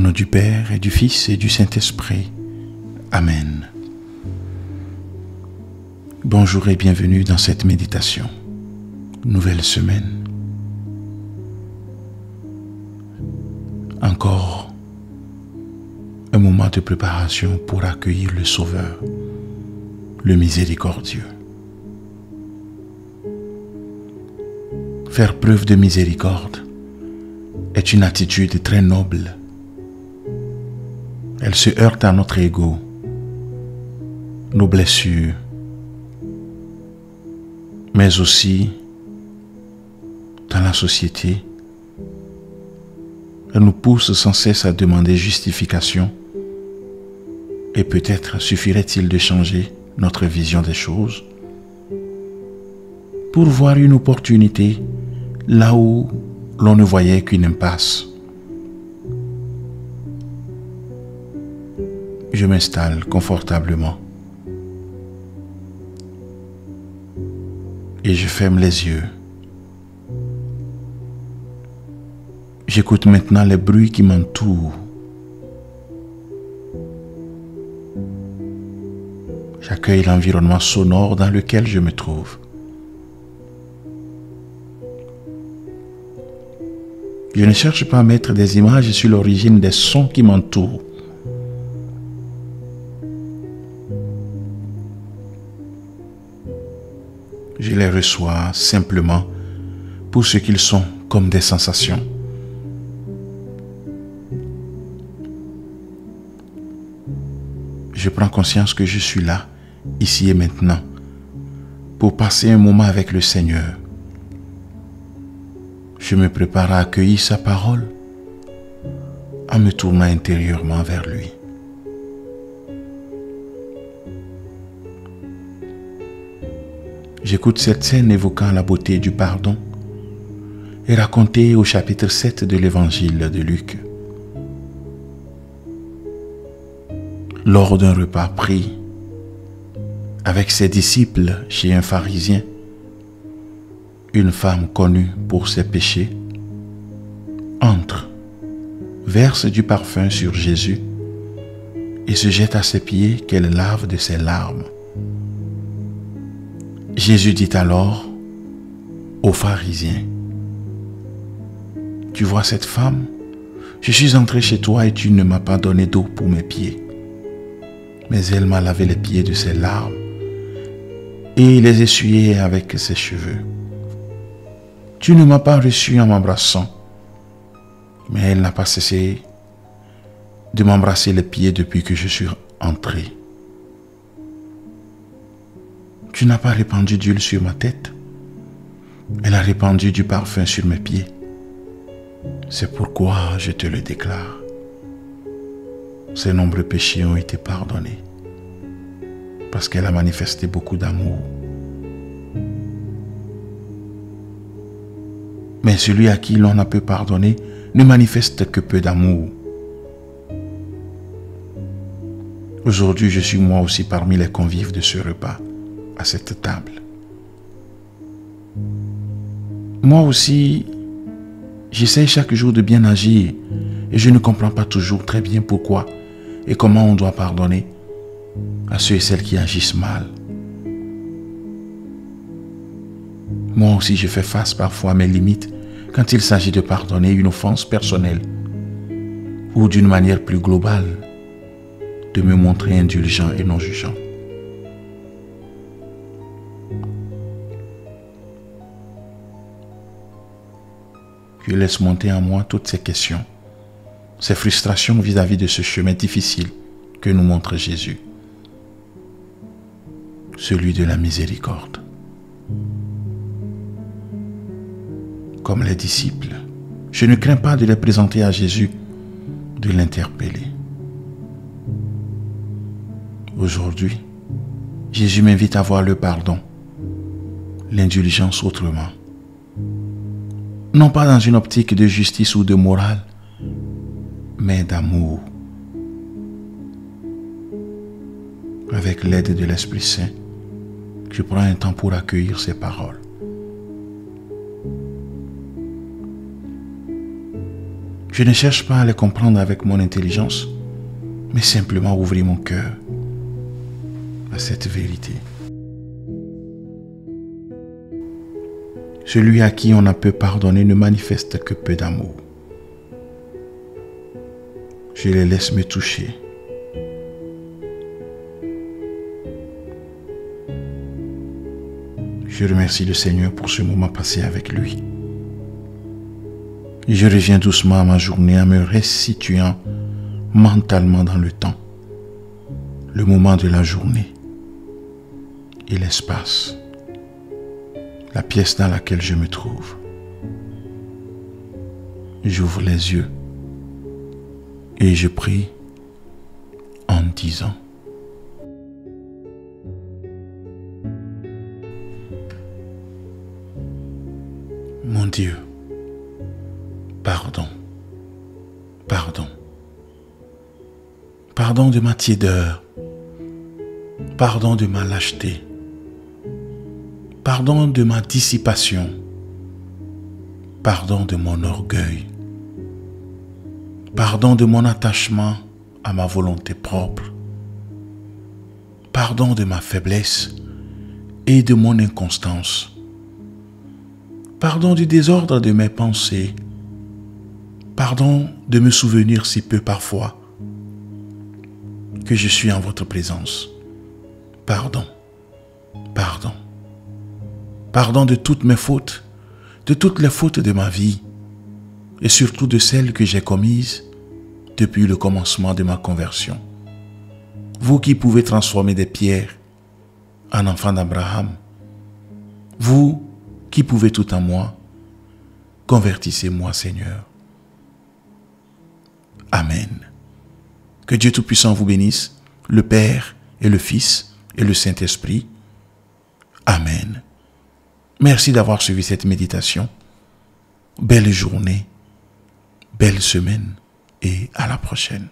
nom du Père et du Fils et du Saint-Esprit. Amen. Bonjour et bienvenue dans cette méditation. Nouvelle semaine. Encore un moment de préparation pour accueillir le Sauveur, le miséricordieux. Faire preuve de miséricorde est une attitude très noble. Elle se heurte à notre ego, nos blessures, mais aussi dans la société. Elle nous pousse sans cesse à demander justification et peut-être suffirait-il de changer notre vision des choses pour voir une opportunité là où l'on ne voyait qu'une impasse. Je m'installe confortablement et je ferme les yeux. J'écoute maintenant les bruits qui m'entourent. J'accueille l'environnement sonore dans lequel je me trouve. Je ne cherche pas à mettre des images sur l'origine des sons qui m'entourent. Je les reçois simplement pour ce qu'ils sont, comme des sensations. Je prends conscience que je suis là, ici et maintenant, pour passer un moment avec le Seigneur. Je me prépare à accueillir sa parole en me tournant intérieurement vers lui. J'écoute cette scène évoquant la beauté du pardon et racontée au chapitre 7 de l'évangile de Luc. Lors d'un repas pris avec ses disciples chez un pharisien, une femme connue pour ses péchés entre, verse du parfum sur Jésus et se jette à ses pieds qu'elle lave de ses larmes. Jésus dit alors aux pharisiens: « Tu vois cette femme? Je suis entré chez toi et tu ne m'as pas donné d'eau pour mes pieds. Mais elle m'a lavé les pieds de ses larmes et les essuyé avec ses cheveux. Tu ne m'as pas reçu en m'embrassant, mais elle n'a pas cessé de m'embrasser les pieds depuis que je suis entré. Tu n'as pas répandu d'huile sur ma tête, elle a répandu du parfum sur mes pieds. C'est pourquoi je te le déclare. Ses nombreux péchés ont été pardonnés, parce qu'elle a manifesté beaucoup d'amour. Mais celui à qui l'on a peu pardonné ne manifeste que peu d'amour. Aujourd'hui, je suis moi aussi parmi les convives de ce repas, à cette table. Moi aussi, j'essaie chaque jour de bien agir et je ne comprends pas toujours très bien pourquoi et comment on doit pardonner à ceux et celles qui agissent mal. Moi aussi, je fais face parfois à mes limites quand il s'agit de pardonner une offense personnelle ou d'une manière plus globale de me montrer indulgent et non jugeant. Je laisse monter en moi toutes ces questions, ces frustrations vis-à-vis de ce chemin difficile que nous montre Jésus, celui de la miséricorde. Comme les disciples, je ne crains pas de les présenter à Jésus, de l'interpeller. Aujourd'hui, Jésus m'invite à voir le pardon, l'indulgence autrement. Non pas dans une optique de justice ou de morale, mais d'amour. Avec l'aide de l'Esprit Saint, je prends un temps pour accueillir ces paroles. Je ne cherche pas à les comprendre avec mon intelligence, mais simplement ouvrir mon cœur à cette vérité. Celui à qui on ne peut pardonner ne manifeste que peu d'amour. Je les laisse me toucher. Je remercie le Seigneur pour ce moment passé avec lui. Et je reviens doucement à ma journée en me restituant mentalement dans le temps, le moment de la journée et l'espace, la pièce dans laquelle je me trouve. J'ouvre les yeux et je prie en disant: mon Dieu, pardon, pardon, pardon de ma tiédeur, pardon de ma lâcheté, pardon de ma dissipation, pardon de mon orgueil, pardon de mon attachement à ma volonté propre, pardon de ma faiblesse et de mon inconstance, pardon du désordre de mes pensées, pardon de me souvenir si peu parfois que je suis en votre présence. Pardon, pardon, pardon de toutes mes fautes, de toutes les fautes de ma vie et surtout de celles que j'ai commises depuis le commencement de ma conversion. Vous qui pouvez transformer des pierres en enfants d'Abraham, vous qui pouvez tout en moi, convertissez-moi, Seigneur. Amen. Que Dieu Tout-Puissant vous bénisse, le Père et le Fils et le Saint-Esprit. Amen. Merci d'avoir suivi cette méditation. Belle journée, belle semaine et à la prochaine.